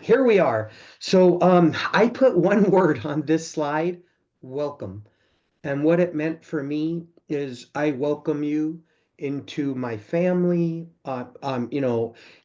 Here we are. So I put one word on this slide, welcome. And what it meant for me is I welcome you into my family,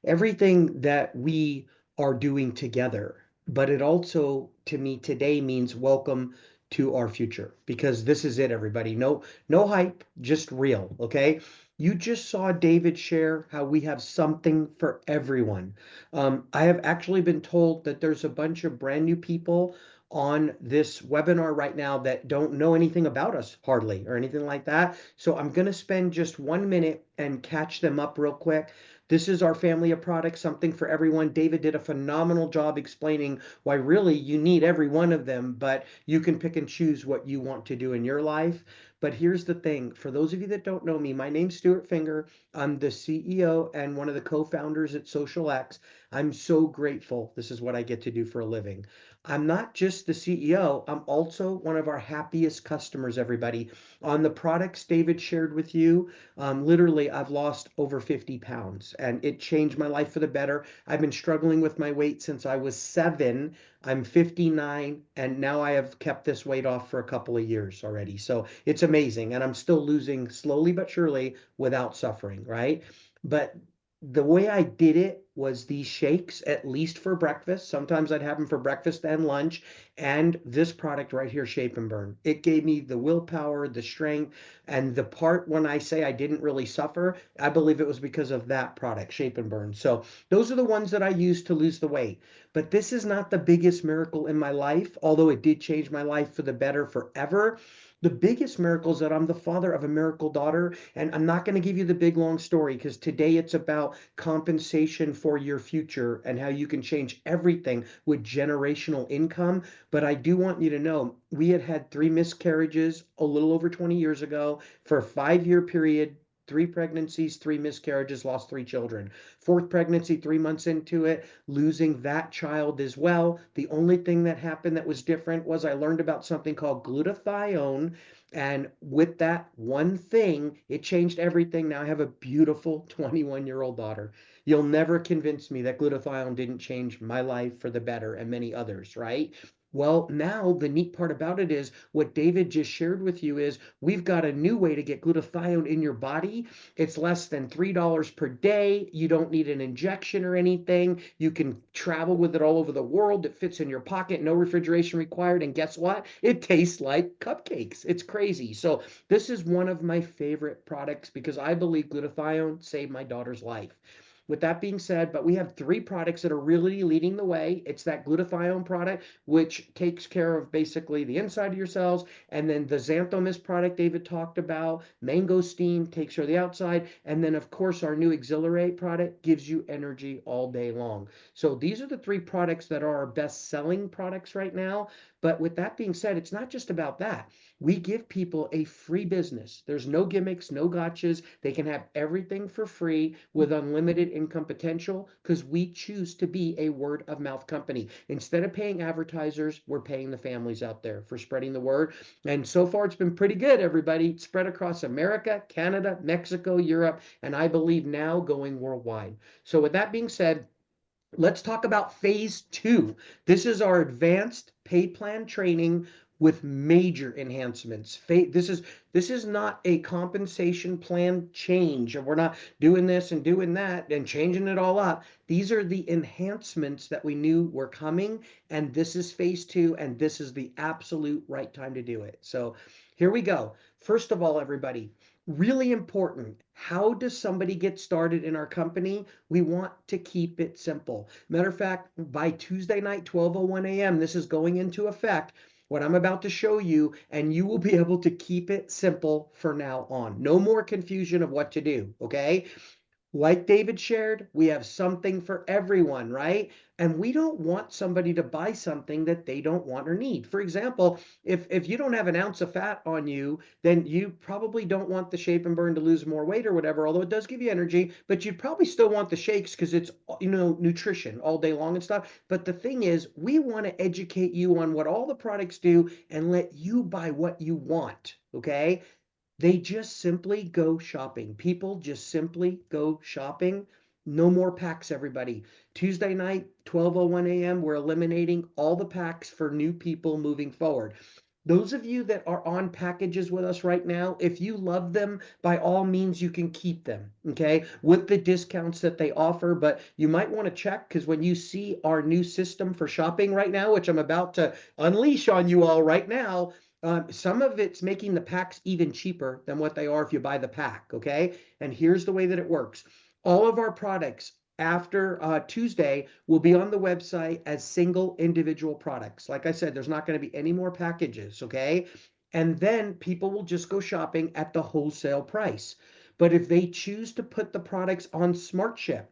everything that we are doing together. But it also, to me today, means welcome to our future because this is it, everybody. No hype, just real. Okay. You just saw David share how we have something for everyone. I have actually been told that there's a bunch of brand new people on this webinar right now that don't know anything about us hardly or anything like that. So I'm going to spend just 1 minute and catch them up real quick. This is our family of products, something for everyone. David did a phenomenal job explaining why really you need every one of them, but you can pick and choose what you want to do in your life. But here's the thing, for those of you that don't know me, my name's Stuart Finger. I'm the CEO and one of the co-founders at SocialX. I'm so grateful. This is what I get to do for a living. I'm not just the CEO, I'm also one of our happiest customers, everybody. On the products David shared with you, literally, I've lost over 50 pounds and it changed my life for the better. I've been struggling with my weight since I was 7. I'm 59, and now I have kept this weight off for a couple of years already. So it's amazing. And I'm still losing slowly but surely without suffering, right? But the way I did it was these shakes, at least for breakfast. Sometimes I'd have them for breakfast and lunch. And this product right here, Shape and Burn. It gave me the willpower, the strength, and the part when I say I didn't really suffer, I believe it was because of that product, Shape and Burn. So those are the ones that I use to lose the weight. But this is not the biggest miracle in my life, although it did change my life for the better forever. The biggest miracle is that I'm the father of a miracle daughter. And I'm not going to give you the big long story because today it's about compensation for your future and how you can change everything with generational income. But I do want you to know we had 3 miscarriages a little over 20 years ago for a 5 year period. 3 pregnancies, 3 miscarriages, lost 3 children. Fourth pregnancy, 3 months into it, losing that child as well. The only thing that happened that was different was I learned about something called glutathione. And with that one thing, it changed everything. Now I have a beautiful 21-year-old daughter. You'll never convince me that glutathione didn't change my life for the better and many others, right? Well, now the neat part about it is what David just shared with you is we've got a new way to get glutathione in your body. It's less than $3 per day. You don't need an injection or anything. You can travel with it all over the world. It fits in your pocket, no refrigeration required. And guess what? It tastes like cupcakes. It's crazy. So this is one of my favorite products because I believe glutathione saved my daughter's life. With that being said, but we have 3 products that are really leading the way. It's that glutathione product, which takes care of basically the inside of your cells, and then the xanthomist product David talked about, mango steam takes care of the outside, and then of course our new exhilarate product gives you energy all day long. So these are the 3 products that are our best selling products right now. But with that being said, it's not just about that. We give people a free business. There's no gimmicks, no gotchas. They can have everything for free with unlimited income potential because we choose to be a word of mouth company. Instead of paying advertisers, we're paying the families out there for spreading the word. And so far, it's been pretty good, everybody. It's spread across America, Canada, Mexico, Europe, and I believe now going worldwide. So, with that being said, let's talk about phase 2. This is our advanced paid plan training with major enhancements. This is not a compensation plan change. We're not doing this and doing that and changing it all up. These are the enhancements that we knew were coming, and this is phase 2, and this is the absolute right time to do it. So here we go. First of all, everybody, really important. How does somebody get started in our company? We want to keep it simple. Matter of fact, by Tuesday night, 12:01 a.m., this is going into effect. What I'm about to show you, and you will be able to keep it simple for now on. No more confusion of what to do, okay? Like David shared, we have something for everyone, right? And we don't want somebody to buy something that they don't want or need. For example, if you don't have an ounce of fat on you, then you probably don't want the Shape and Burn to lose more weight or whatever, although it does give you energy, but you'd probably still want the shakes because it's, nutrition all day long and stuff. But the thing is, we want to educate you on what all the products do and let you buy what you want, okay? They just simply go shopping. People just simply go shopping. No more packs, everybody. Tuesday night, 12:01 a.m., we're eliminating all the packs for new people moving forward. Those of you that are on packages with us right now, if you love them, by all means, you can keep them, okay, with the discounts that they offer. But you might want to check, because when you see our new system for shopping right now, which I'm about to unleash on you all right now, some of it's making the packs even cheaper than what they are if you buy the pack, okay? And here's the way that it works. All of our products after Tuesday will be on the website as single individual products. Like I said, there's not going to be any more packages, okay? And then people will just go shopping at the wholesale price. But if they choose to put the products on Smart Ship,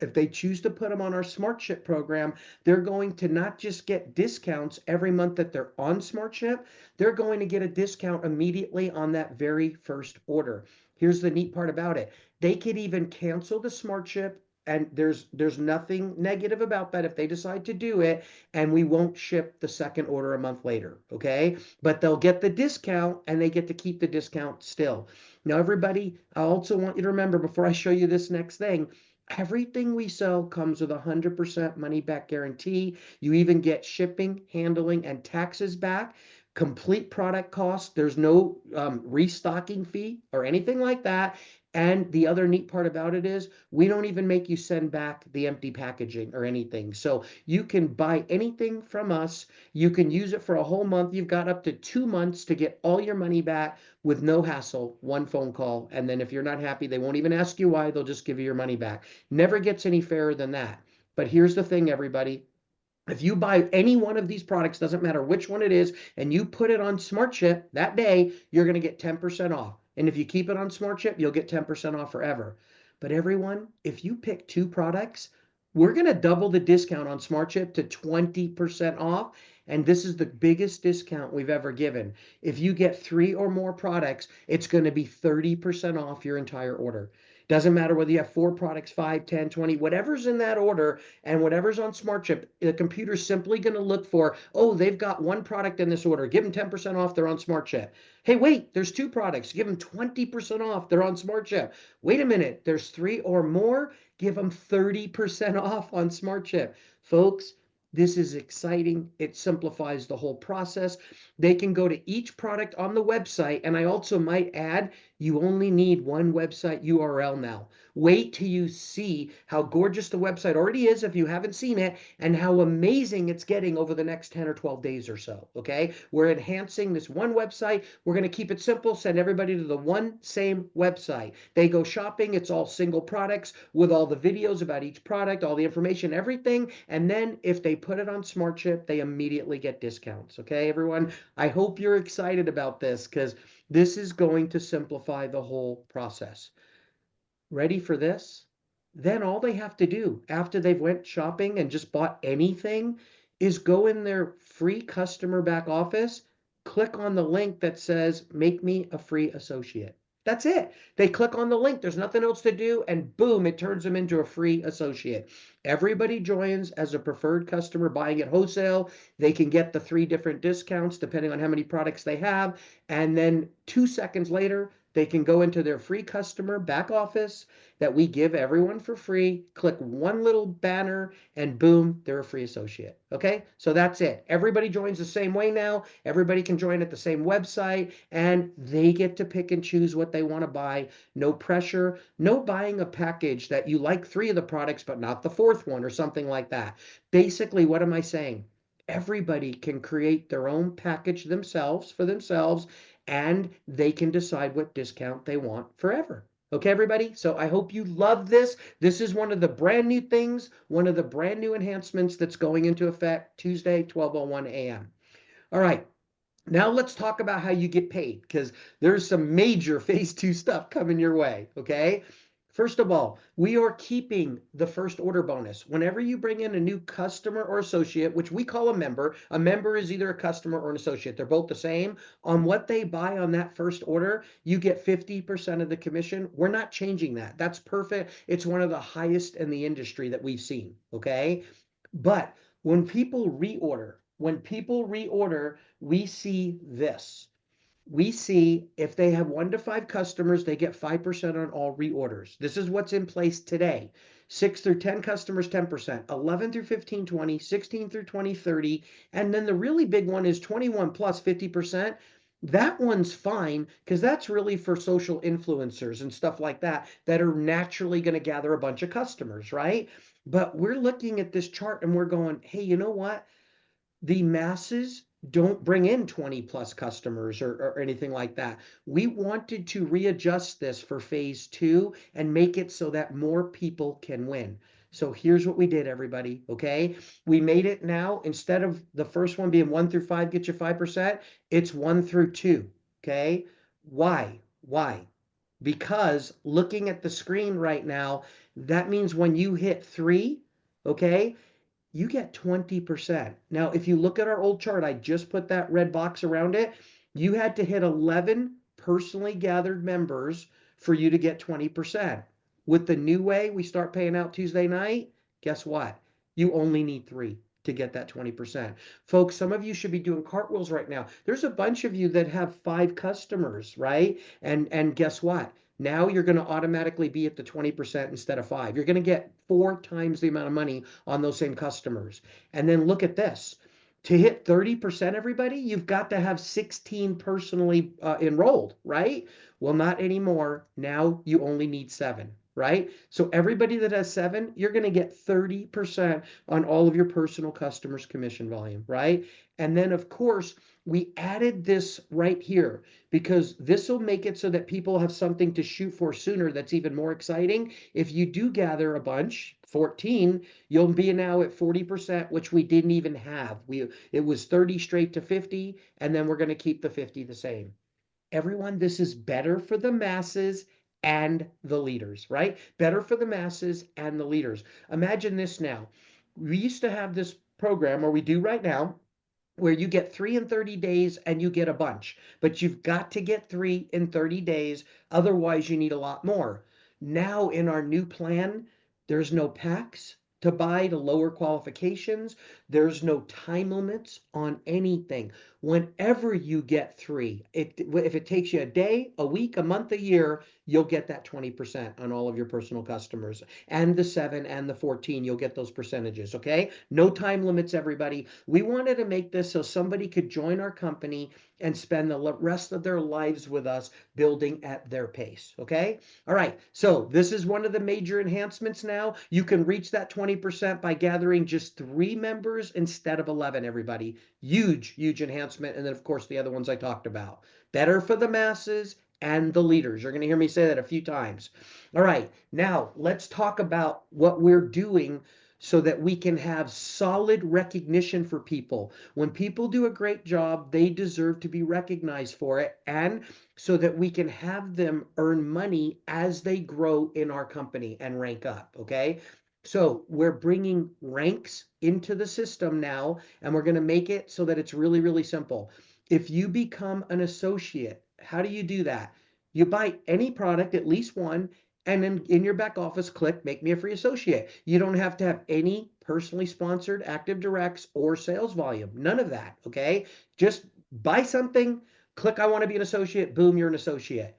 if they choose to put them on our Smart Ship program, they're going to not just get discounts every month that they're on Smart Ship, they're going to get a discount immediately on that very first order. Here's the neat part about it. They could even cancel the Smart Ship, and there's nothing negative about that if they decide to do it, and we won't ship the second order a month later, okay? But they'll get the discount, and they get to keep the discount still. Now, everybody, I also want you to remember, before I show you this next thing, everything we sell comes with a 100% money back guarantee. You even get shipping, handling, and taxes back. Complete product cost. There's no restocking fee or anything like that. And the other neat part about it is we don't even make you send back the empty packaging or anything. So you can buy anything from us. You can use it for a whole month. You've got up to 2 months to get all your money back with no hassle, one phone call. And then if you're not happy, they won't even ask you why. They'll just give you your money back. Never gets any fairer than that. But here's the thing, everybody. If you buy any one of these products, doesn't matter which one it is, and you put it on Smart Ship that day, you're going to get 10% off. And if you keep it on Smart Ship, you'll get 10% off forever. But everyone, if you pick two products, we're going to double the discount on Smart Ship to 20% off. And this is the biggest discount we've ever given. If you get three or more products, it's going to be 30% off your entire order. Doesn't matter whether you have four products, 5, 10, 20, whatever's in that order, and whatever's on Smart Chip, the computer's simply going to look for, oh, they've got one product in this order. Give them 10% off. They're on Smart Chip. Hey, wait, there's two products. Give them 20% off. They're on Smart Chip. Wait a minute, there's three or more. Give them 30% off on Smart Chip. Folks, this is exciting. It simplifies the whole process. They can go to each product on the website. And I also might add, you only need one website URL now. Wait till you see how gorgeous the website already is if you haven't seen it, and how amazing it's getting over the next 10 or 12 days or so, okay? We're enhancing this one website. We're going to keep it simple, send everybody to the one same website. They go shopping, it's all single products with all the videos about each product, all the information, everything. And then if they put it on Smart Chip, they immediately get discounts, okay, everyone? I hope you're excited about this, because this is going to simplify the whole process. Ready for this? Then all they have to do after they've went shopping and just bought anything is go in their free customer back office, click on the link that says, make me a free associate. That's it. They click on the link. There's nothing else to do. And boom, it turns them into a free associate. Everybody joins as a preferred customer buying at wholesale. They can get the 3 different discounts depending on how many products they have. And then 2 seconds later, they can go into their free customer back office that we give everyone for free, click one little banner, and boom, they're a free associate. Okay, so that's it. Everybody joins the same way now. Everybody can join at the same website, and they get to pick and choose what they want to buy. No pressure, no buying a package that you like 3 of the products, but not the 4th one or something like that. Basically, what am I saying? Everybody can create their own package themselves for themselves, and they can decide what discount they want forever. Okay, everybody? So I hope you love this. This is one of the brand new things, one of the brand new enhancements that's going into effect Tuesday, 12:01 a.m. All right. Now let's talk about how you get paid, because there's some major phase 2 stuff coming your way, okay? First of all, we are keeping the first order bonus. Whenever you bring in a new customer or associate, which we call a member is either a customer or an associate. They're both the same. On what they buy on that first order, you get 50% of the commission. We're not changing that. That's perfect. It's one of the highest in the industry that we've seen, okay? But when people reorder, we see this. We see if they have 1 to 5 customers, they get 5% on all reorders. This is what's in place today. 6 through 10 customers, 10%, 11 through 15, 20, 16 through 20, 30. And then the really big one is 21 plus 50%. That one's fine because that's really for social influencers and stuff like that that are naturally going to gather a bunch of customers, right? But we're looking at this chart and we're going, hey, you know what? The masses don't bring in 20 plus customers or anything like that. We wanted to readjust this for phase two and make it so that more people can win. So here's what we did, everybody. Okay. We made it now, instead of the first one being 1 through 5, get you 5%, it's 1 through 2. Okay. Why? Why? Because looking at the screen right now, that means when you hit 3, okay, you get 20%. Now, if you look at our old chart, I just put that red box around it. You had to hit 11 personally gathered members for you to get 20%. With the new way we start paying out Tuesday night, guess what? You only need 3 to get that 20%. Folks, some of you should be doing cartwheels right now. There's a bunch of you that have 5 customers, right? And guess what? Now you're going to automatically be at the 20% instead of 5. You're going to get 4 times the amount of money on those same customers. And then look at this. To hit 30%, everybody, you've got to have 16 personally enrolled, right? Well, not anymore. Now you only need 7, right? So everybody that has 7, you're going to get 30% on all of your personal customers' commission volume, right? And then, of course, we added this right here because this will make it so that people have something to shoot for sooner that's even more exciting. If you do gather a bunch, 14, you'll be now at 40%, which we didn't even have. It was 30 straight to 50, and then we're going to keep the 50 the same. Everyone, this is better for the masses and the leaders, right? Better for the masses and the leaders. Imagine this now. We used to have this program, or we do right now, where you get 3 in 30 days and you get a bunch, but you've got to get 3 in 30 days. Otherwise, you need a lot more. Now, in our new plan, there's no packs to buy to lower qualifications. There's no time limits on anything. Whenever you get 3, if it takes you a day, a week, a month, a year, you'll get that 20% on all of your personal customers. And the 7 and the 14, you'll get those percentages, okay? No time limits, everybody. We wanted to make this so somebody could join our company and spend the rest of their lives with us building at their pace, okay? All right, so this is one of the major enhancements now. You can reach that 20% by gathering just 3 members instead of 11, everybody. Huge, huge enhancement. And then, of course, the other ones I talked about. Better for the masses and the leaders. You're going to hear me say that a few times. All right, now let's talk about what we're doing so that we can have solid recognition for people. When people do a great job, they deserve to be recognized for it, and so that we can have them earn money as they grow in our company and rank up, okay? So we're bringing ranks into the system now, and we're going to make it so that it's really, really simple. If you become an associate, how do you do that? You buy any product, at least one, and then in your back office, click Make Me a Free Associate. You don't have to have any personally sponsored active directs or sales volume. None of that, okay? Just buy something, click I want to be an associate, boom, you're an associate.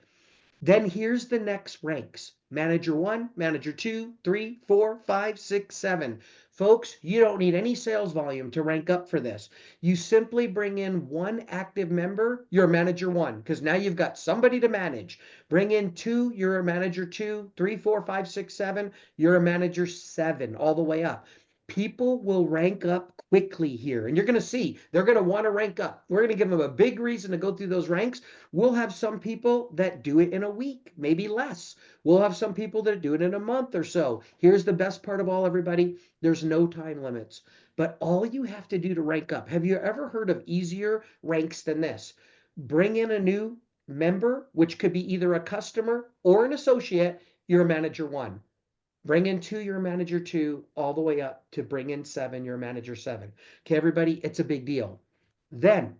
Then here's the next ranks. Manager 1, Manager 2, 3, 4, 5, 6, 7. Folks, you don't need any sales volume to rank up for this. You simply bring in 1 active member, you're a Manager 1, because now you've got somebody to manage. Bring in 2, you're a Manager 2, 3, 4, 5, 6, 7, you're a Manager 7, all the way up. People will rank up quickly here, and you're going to see they're going to want to rank up. We're going to give them a big reason to go through those ranks. We'll have some people that do it in a week, maybe less. We'll have some people that do it in a month or so. Here's the best part of all, everybody. There's no time limits, but all you have to do to rank up. Have you ever heard of easier ranks than this? Bring in a new member, which could be either a customer or an associate. You're a Manager 1. Bring in 2, you're a Manager 2, all the way up to bring in 7, you're a Manager 7. Okay, everybody, it's a big deal. Then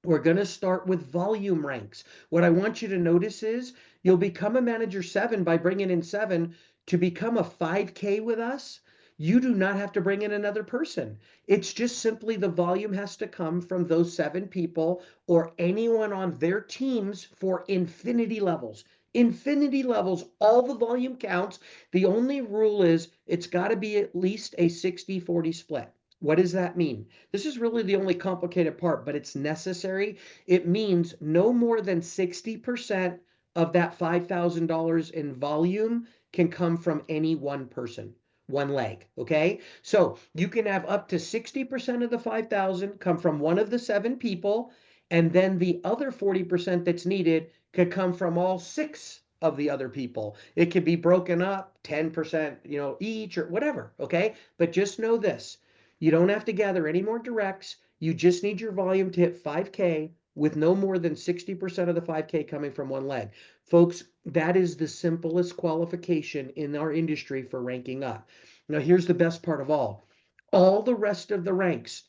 we're going to start with volume ranks. What I want you to notice is you'll become a Manager 7 by bringing in 7. To become a 5K with us, you do not have to bring in another person. It's just simply the volume has to come from those 7 people or anyone on their teams for infinity levels. Infinity levels, all the volume counts. The only rule is it's got to be at least a 60-40 split. What does that mean? This is really the only complicated part, but it's necessary. It means no more than 60% of that $5,000 in volume can come from any one person, one leg. Okay. So you can have up to 60% of the 5,000 come from one of the 7 people. And then the other 40% that's needed could come from all 6 of the other people. It could be broken up 10%, each or whatever. Okay. But just know this, you don't have to gather any more directs. You just need your volume to hit 5K with no more than 60% of the 5K coming from one leg. Folks, that is the simplest qualification in our industry for ranking up. Now, here's the best part of all. All the rest of the ranks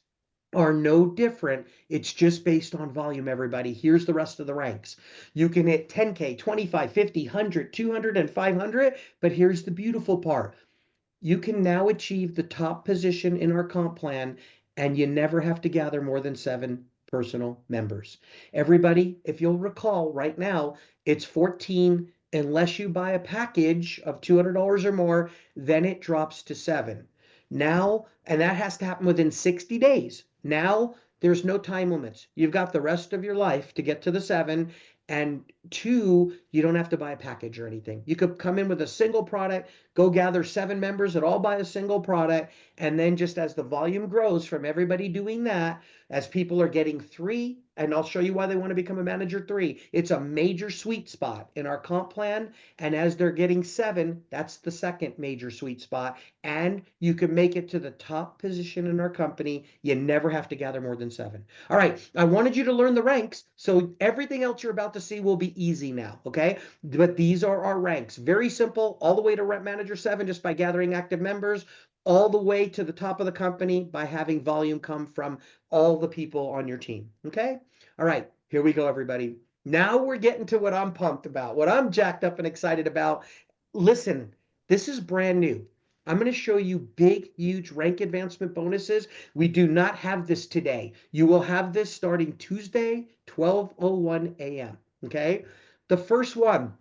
are no different. It's just based on volume, everybody. Here's the rest of the ranks. You can hit 10K, 25, 50, 100, 200, and 500. But here's the beautiful part. You can now achieve the top position in our comp plan, and you never have to gather more than 7 personal members. Everybody, if you'll recall right now, it's 14 unless you buy a package of $200 or more, then it drops to 7. Now, and that has to happen within 60 days. Now, there's no time limits. You've got the rest of your life to get to the 7. And 2, you don't have to buy a package or anything. You could come in with a single product, go gather 7 members that all buy a single product, and then just as the volume grows from everybody doing that, as people are getting 3, and I'll show you why they want to become a manager 3, it's a major sweet spot in our comp plan. And as they're getting 7, that's the second major sweet spot. And you can make it to the top position in our company. You never have to gather more than 7. All right, I wanted you to learn the ranks, so everything else you're about to see will be easy now, okay? But these are our ranks. Very simple, all the way to rep manager 7 just by gathering active members, all the way to the top of the company by having volume come from all the people on your team, okay? All right, here we go, everybody. Now we're getting to what I'm pumped about, what I'm jacked up and excited about. Listen, this is brand new. I'm going to show you big, huge rank advancement bonuses. We do not have this today. You will have this starting Tuesday, 12:01 a.m. Okay? The first one,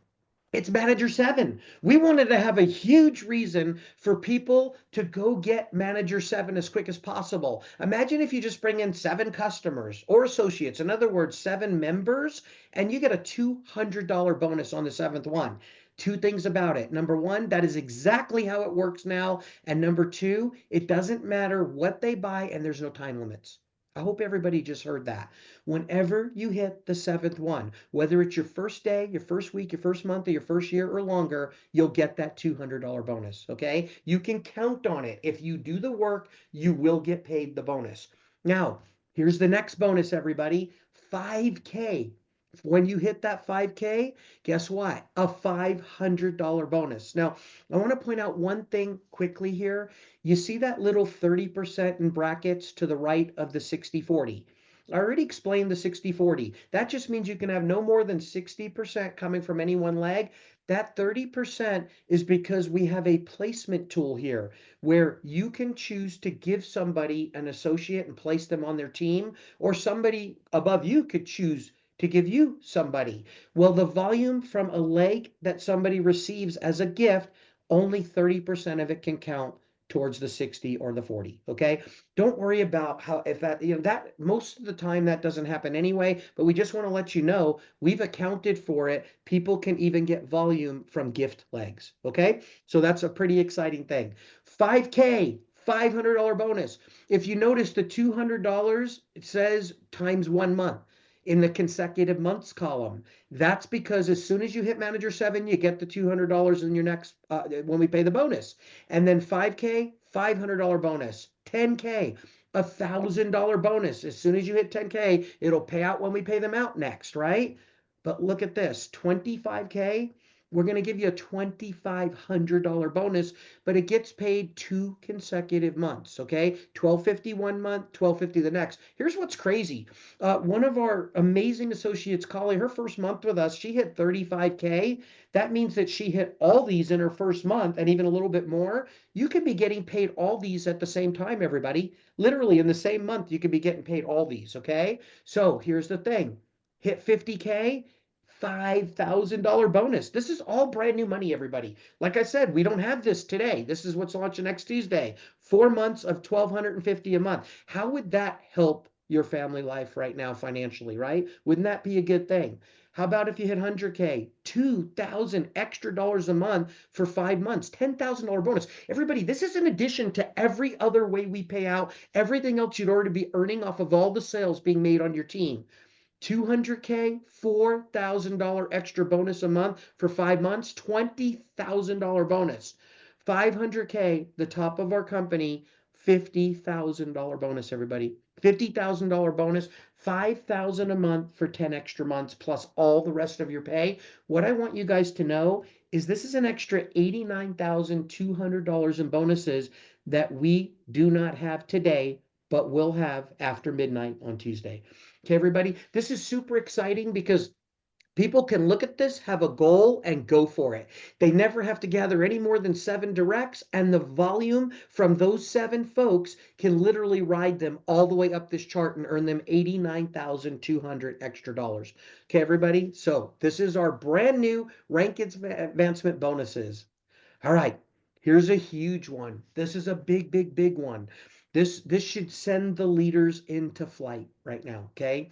it's Manager 7. We wanted to have a huge reason for people to go get Manager 7 as quick as possible. Imagine if you just bring in 7 customers or associates, in other words, 7 members, and you get a $200 bonus on the 7th one. 2 things about it. Number 1, that is exactly how it works now. And number 2, it doesn't matter what they buy and there's no time limits. I hope everybody just heard that. Whenever you hit the 7th one, whether it's your first day, your first week, your first month, or your first year or longer, you'll get that $200 bonus, okay? You can count on it. If you do the work, you will get paid the bonus. Now, here's the next bonus, everybody. 5K. When you hit that 5K, guess what? A $500 bonus. Now, I want to point out one thing quickly here. You see that little 30% in brackets to the right of the 60-40. I already explained the 60-40. That just means you can have no more than 60% coming from any one leg. That 30% is because we have a placement tool here where you can choose to give somebody an associate and place them on their team, or somebody above you could choose to give you somebody. Well, the volume from a leg that somebody receives as a gift, only 30% of it can count towards the 60 or the 40. Okay. Don't worry about how, if that, that most of the time that doesn't happen anyway, but we just want to let you know we've accounted for it. People can even get volume from gift legs. Okay. So that's a pretty exciting thing. 5K, $500 bonus. If you notice the $200, it says times 1 month in the consecutive months column. That's because as soon as you hit Manager 7, you get the $200 in your next, when we pay the bonus. And then 5K, $500 bonus. 10K, $1,000 bonus. As soon as you hit 10K, it'll pay out when we pay them out next, right? But look at this, 25K, we're going to give you a $2,500 bonus, but it gets paid 2 consecutive months, okay? 1250 one month, 1250 the next. Here's what's crazy. One of our amazing associates, Collie, her first month with us, she hit 35K. That means that she hit all these in her first month and even a little bit more. You could be getting paid all these at the same time, everybody. Literally in the same month, you could be getting paid all these, okay? So here's the thing. Hit 50K, $5,000 bonus. This is all brand new money, everybody. Like I said, we don't have this today. This is what's launching next Tuesday. 4 months of $1,250 a month. How would that help your family life right now financially, right? Wouldn't that be a good thing? How about if you hit 100K, 2,000 extra dollars a month for 5 months, $10,000 bonus. Everybody, this is in addition to every other way we pay out, everything else you'd already be earning off of all the sales being made on your team. 200K, $4,000 extra bonus a month for 5 months, $20,000 bonus. 500K, the top of our company, $50,000 bonus, everybody. $50,000 bonus, 5,000 a month for 10 extra months plus all the rest of your pay. What I want you guys to know is this is an extra $89,200 in bonuses that we do not have today, but will have after midnight on Tuesday. Okay, everybody, this is super exciting because people can look at this, have a goal, and go for it. They never have to gather any more than 7 directs, and the volume from those 7 folks can literally ride them all the way up this chart and earn them 89,200 extra dollars. Okay, everybody, so this is our brand new rank advancement bonuses. All right, here's a huge one. This is a big, big, big one. This should send the leaders into flight right now, okay?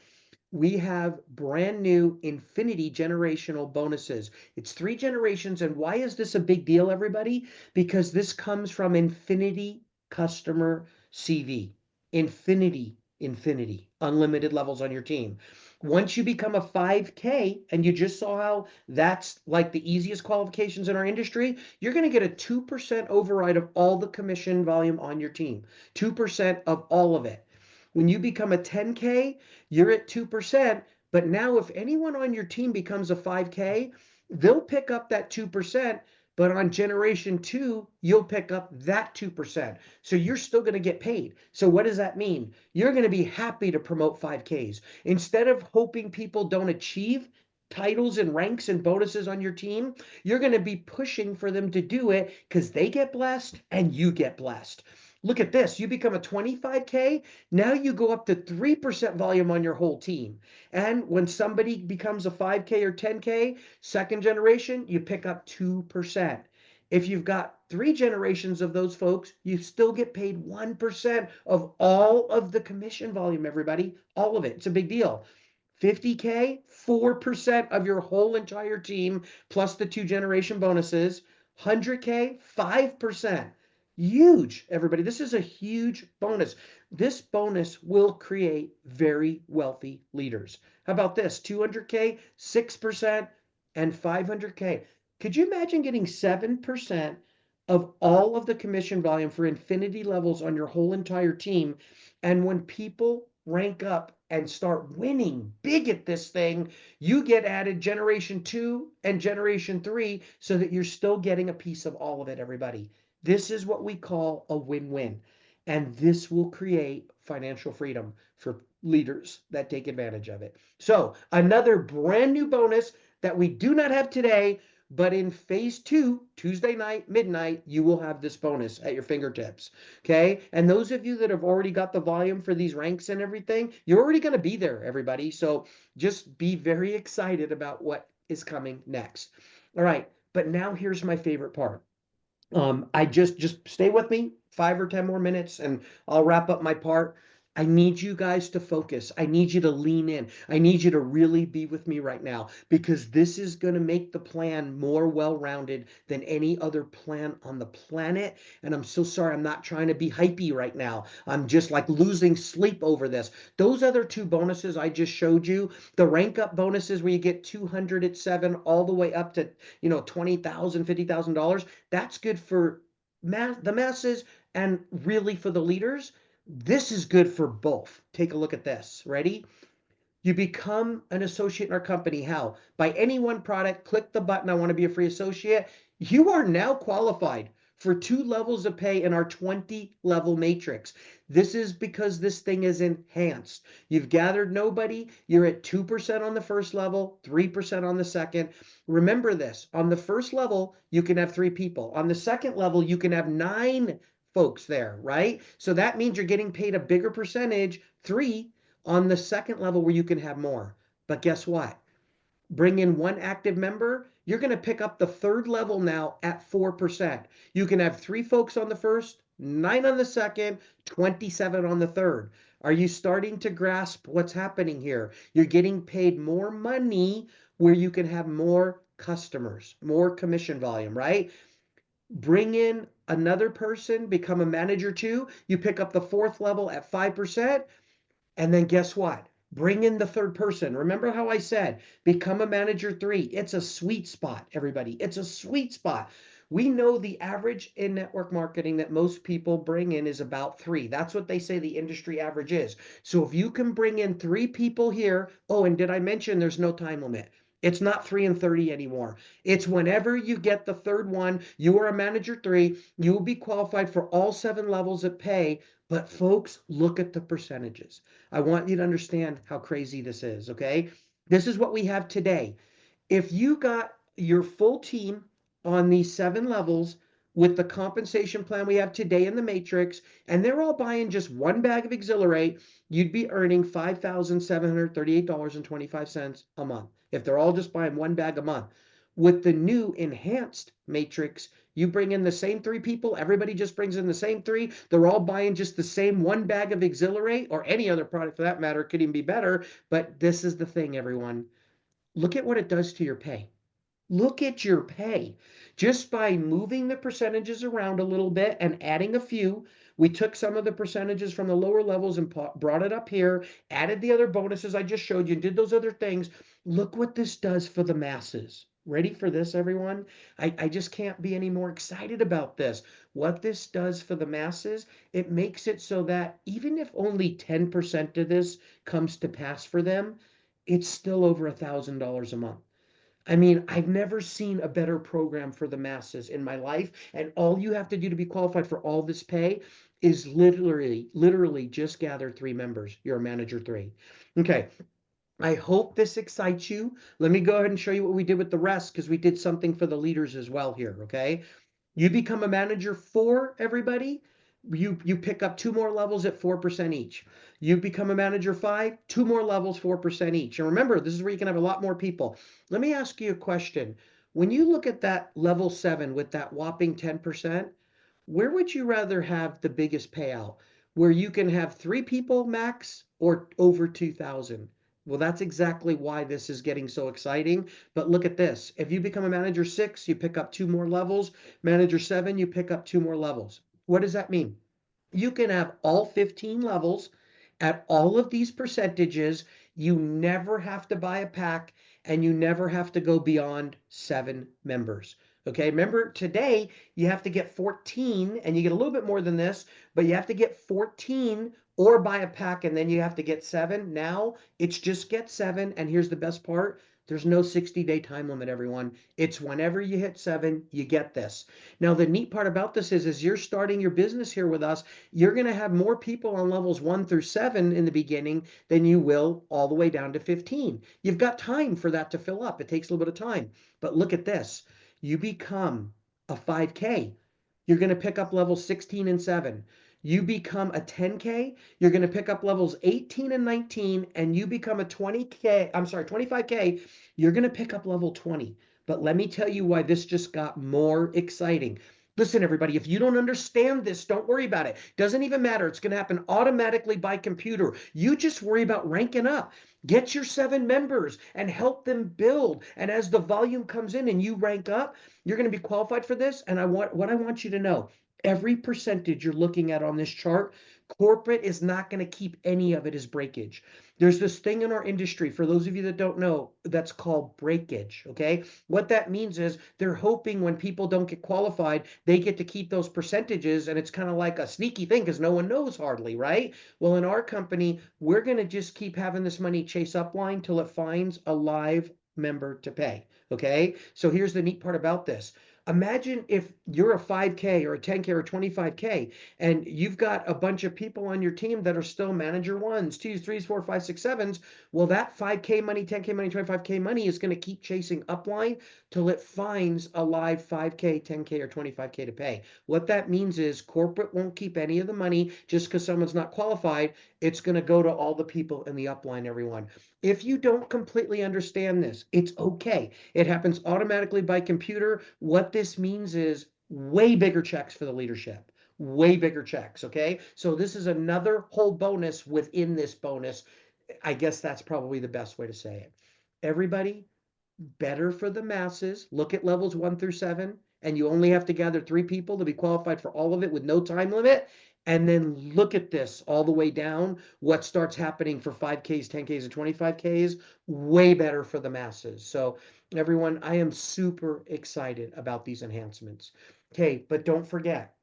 We have brand new infinity generational bonuses. It's 3 generations. And why is this a big deal, everybody? Because this comes from infinity customer CV. Infinity, unlimited levels on your team. Once you become a 5K, and you just saw how that's like the easiest qualifications in our industry, you're going to get a 2% override of all the commission volume on your team. 2% of all of it. When you become a 10K, you're at 2%. But now, if anyone on your team becomes a 5K, they'll pick up that 2%. But on generation two, you'll pick up that 2%. So you're still going to get paid. So what does that mean? You're going to be happy to promote 5Ks. Instead of hoping people don't achieve titles and ranks and bonuses on your team, you're going to be pushing for them to do it because they get blessed and you get blessed. Look at this. You become a 25K. Now you go up to 3% volume on your whole team. And when somebody becomes a 5K or 10K, second generation, you pick up 2%. If you've got 3 generations of those folks, you still get paid 1% of all of the commission volume, everybody. All of it. It's a big deal. 50K, 4% of your whole entire team, plus the 2 generation bonuses. 100K, 5%. Huge, everybody. This is a huge bonus. This bonus will create very wealthy leaders. How about this? 200K, 6%, and 500K. Could you imagine getting 7% of all of the commission volume for infinity levels on your whole entire team? And when people rank up and start winning big at this thing, you get added generation two and generation three so that you're still getting a piece of all of it, everybody. This is what we call a win-win. And this will create financial freedom for leaders that take advantage of it. So, another brand new bonus that we do not have today, but in phase two, Tuesday night, midnight, you will have this bonus at your fingertips. Okay. And those of you that have already got the volume for these ranks and everything, you're already going to be there, everybody. So just be very excited about what is coming next. All right. But now here's my favorite part. I just stay with me 5 or 10 more minutes and I'll wrap up my part. I need you guys to focus. I need you to lean in. I need you to really be with me right now because this is going to make the plan more well-rounded than any other plan on the planet. And I'm so sorry. I'm not trying to be hypey right now. I'm just like losing sleep over this. Those other 2 bonuses I just showed you, the rank up bonuses where you get 200 at 7 all the way up to, $20,000, $50,000. That's good for the masses and really for the leaders. This is good for both. Take a look at this. Ready? You become an associate in our company. How? By any one product, click the button, I want to be a free associate. You are now qualified for 2 levels of pay in our 20 level matrix. This is because this thing is enhanced. You've gathered nobody. You're at 2% on the first level, 3% on the second. Remember this, on the first level, you can have 3 people. On the second level, you can have 9 folks there, right? So that means you're getting paid a bigger percentage, 3, on the second level where you can have more. But guess what? bring in one active member, you're going to pick up the third level now at 4%. You can have 3 folks on the first, 9 on the second, 27 on the third. Are you starting to grasp what's happening here? You're getting paid more money where you can have more customers, more commission volume, right? Bring in another person, become a manager too. You pick up the fourth level at 5%. And then guess what? Bring in the third person. Remember how I said, become a manager 3. It's a sweet spot, everybody. It's a sweet spot. We know the average in network marketing that most people bring in is about 3. That's what they say the industry average is. So if you can bring in 3 people here, oh, and did I mention there's no time limit? It's not 3 and 30 anymore. It's whenever you get the third one, you are a manager 3, you will be qualified for all 7 levels of pay. But folks, look at the percentages. I want you to understand how crazy this is, okay? This is what we have today. If you got your full team on these 7 levels with the compensation plan we have today in the matrix, and they're all buying just one bag of Exhilarate, you'd be earning $5,738.25 a month if they're all just buying one bag a month. With the new enhanced matrix, you bring in the same 3 people, everybody just brings in the same 3, they're all buying just the same one bag of Exhilarate, or any other product for that matter, it could even be better. But this is the thing, everyone. Look at what it does to your pay. Look at your pay. Just by moving the percentages around a little bit and adding a few, we took some of the percentages from the lower levels and brought it up here, added the other bonuses I just showed you, and did those other things. Look what this does for the masses. Ready for this, everyone? I just can't be any more excited about this. What this does for the masses, it makes it so that even if only 10% of this comes to pass for them, it's still over $1,000 a month. I mean, I've never seen a better program for the masses in my life. And all you have to do to be qualified for all this pay is literally just gather 3 members. You're a manager 3. Okay. I hope this excites you. Let me go ahead and show you what we did with the rest because we did something for the leaders as well here. Okay. You become a manager 4, everybody. You pick up 2 more levels at 4% each. You become a manager 5, 2 more levels, 4% each. And remember, this is where you can have a lot more people. Let me ask you a question. When you look at that level 7 with that whopping 10%, where would you rather have the biggest payout? Where you can have 3 people max or over 2,000? Well, that's exactly why this is getting so exciting. But look at this. If you become a manager 6, you pick up 2 more levels. Manager 7, you pick up 2 more levels. What does that mean? You can have all 15 levels at all of these percentages. You never have to buy a pack and you never have to go beyond 7 members. Okay, remember today you have to get 14 and you get a little bit more than this, but you have to get 14 or buy a pack and then you have to get 7. Now it's just get 7. And here's the best part. There's no 60-day time limit, everyone. It's whenever you hit 7, you get this. Now, the neat part about this is, as you're starting your business here with us, you're going to have more people on levels 1 through 7 in the beginning than you will all the way down to 15. You've got time for that to fill up. It takes a little bit of time. But look at this. You become a 5K. You're going to pick up levels 16 and 7. You become a 10K, you're going to pick up levels 18 and 19, and you become a 25K, you're going to pick up level 20. But let me tell you why this just got more exciting. Listen, everybody, if you don't understand this, don't worry about it. Doesn't even matter. It's going to happen automatically by computer. You just worry about ranking up. Get your 7 members and help them build. And as the volume comes in and you rank up, you're going to be qualified for this. And what I want you to know, every percentage you're looking at on this chart, corporate is not going to keep any of it as breakage. There's this thing in our industry, for those of you that don't know, that's called breakage, okay? What that means is they're hoping when people don't get qualified, they get to keep those percentages, and it's kind of like a sneaky thing because no one knows hardly, right? Well, in our company, we're going to just keep having this money chase upline till it finds a live member to pay, okay? So here's the neat part about this. Imagine if you're a 5K or a 10K or a 25K and you've got a bunch of people on your team that are still manager ones, twos, threes, four, five, six, sevens. Well, that 5K money, 10K money, 25K money is going to keep chasing upline till it finds a live 5K, 10K, or 25K to pay. What that means is corporate won't keep any of the money just because someone's not qualified. It's going to go to all the people in the upline, everyone. If you don't completely understand this, it's okay. It happens automatically by computer. What this means is way bigger checks for the leadership, way bigger checks. Okay. So this is another whole bonus within this bonus. I guess that's probably the best way to say it. Everybody, better for the masses. Look at levels 1 through 7, and you only have to gather 3 people to be qualified for all of it with no time limit. And then look at this all the way down. What starts happening for 5Ks, 10Ks, and 25Ks? Way better for the masses. So, everyone, I am super excited about these enhancements. Okay, but don't forget,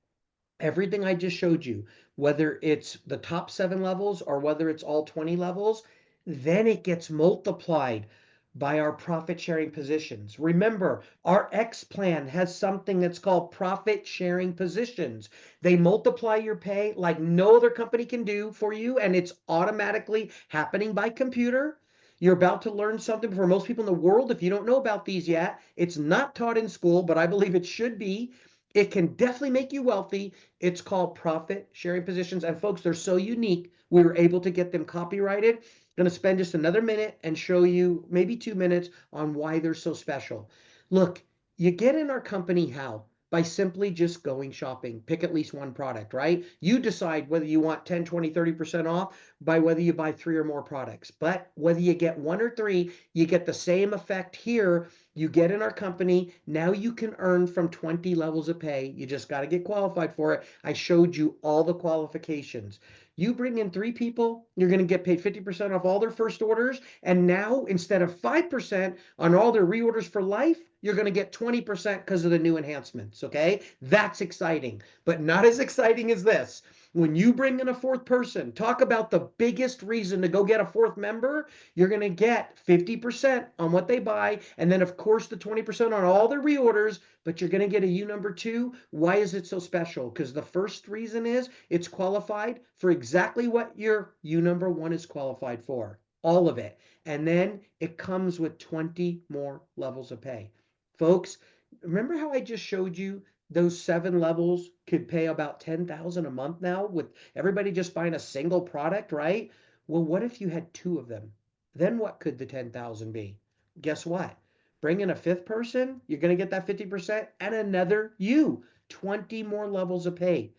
everything I just showed you, whether it's the top 7 levels or whether it's all 20 levels, then it gets multiplied by our profit sharing positions. Remember, our X plan has something that's called profit sharing positions. They multiply your pay like no other company can do for you, and it's automatically happening by computer. You're about to learn something for most people in the world. If you don't know about these yet, it's not taught in school, but I believe it should be. It can definitely make you wealthy. It's called profit sharing positions. And folks, they're so unique. We were able to get them copyrighted. I'm going to spend just another minute and show you, maybe 2 minutes, on why they're so special. Look, you get in our company how? By simply just going shopping. Pick at least one product, right? You decide whether you want 10, 20, 30% off by whether you buy 3 or more products. But whether you get 1 or 3, you get the same effect here. You get in our company. Now you can earn from 20 levels of pay. You just got to get qualified for it. I showed you all the qualifications. You bring in 3 people, you're going to get paid 50% off all their first orders. And now, instead of 5% on all their reorders for life, you're going to get 20% because of the new enhancements. Okay. That's exciting, but not as exciting as this. When you bring in a 4th person, talk about the biggest reason to go get a 4th member. You're going to get 50% on what they buy. And then, of course, the 20% on all their reorders, but you're going to get a U number 2. Why is it so special? Because the first reason is it's qualified for exactly what your U number 1 is qualified for. All of it. And then it comes with 20 more levels of pay. Folks, remember how I just showed you those 7 levels could pay about 10,000 a month now with everybody just buying a single product, right? Well, what if you had 2 of them? Then what could the 10,000 be? Guess what? Bring in a 5th person, you're going to get that 50% and another you, 20 more levels of pay.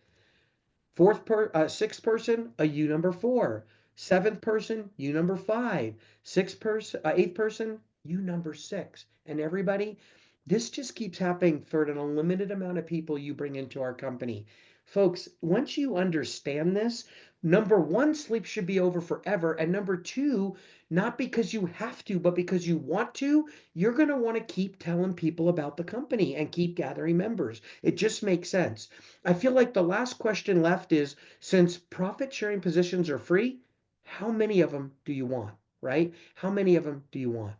6th person, a U number 4. 7th person, U number 5. 6th person, 8th person, U number 6. And everybody, this just keeps happening for an unlimited amount of people you bring into our company. Folks, once you understand this, number 1, sleep should be over forever. And number 2, not because you have to, but because you want to, you're going to want to keep telling people about the company and keep gathering members. It just makes sense. I feel like the last question left is, since profit sharing positions are free, how many of them do you want, right? How many of them do you want?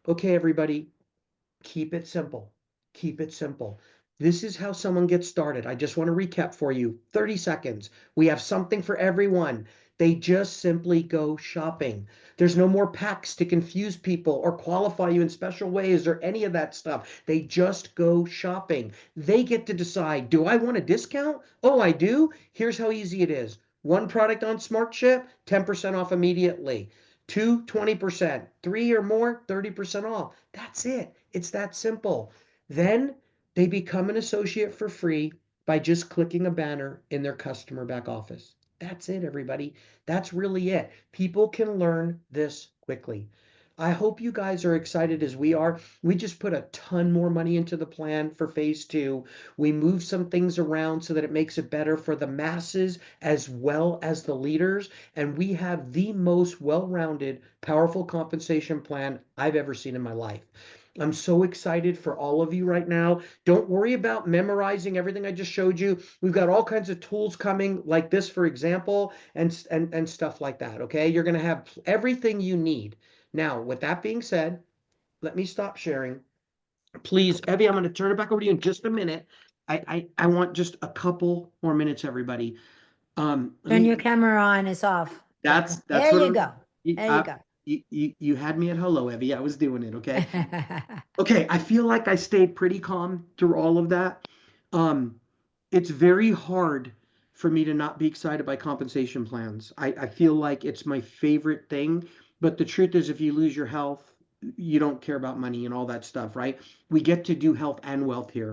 Okay, everybody, keep it simple. Keep it simple. This is how someone gets started. I just want to recap for you. 30 seconds. We have something for everyone. They just simply go shopping. There's no more packs to confuse people or qualify you in special ways or any of that stuff. They just go shopping. They get to decide, do I want a discount? Oh, I do. Here's how easy it is. 1 product on Smart Ship, 10% off immediately. 2, 20%. 3 or more, 30% off. That's it. It's that simple. Then they become an associate for free by just clicking a banner in their customer back office. That's it, everybody. That's really it. People can learn this quickly. I hope you guys are excited as we are. We just put a ton more money into the plan for phase 2. We moved some things around so that it makes it better for the masses as well as the leaders. And we have the most well-rounded, powerful compensation plan I've ever seen in my life. I'm so excited for all of you right now. Don't worry about memorizing everything I just showed you. We've got all kinds of tools coming like this, for example, and stuff like that. Okay. You're going to have everything you need. Now, with that being said, let me stop sharing. Please, Evie, I'm going to turn it back over to you in just a minute. I want just a couple more minutes, everybody. Let Turn me. your camera on, it's off. That's There what you go. There you go. you had me at hello, Evie. I was doing it. Okay. Okay, I feel like I stayed pretty calm through all of that. Um, it's very hard for me to not be excited by compensation plans. I feel like it's my favorite thing. But the truth is, if you lose your health, you don't care about money and all that stuff, right? We get to do health and wealth here.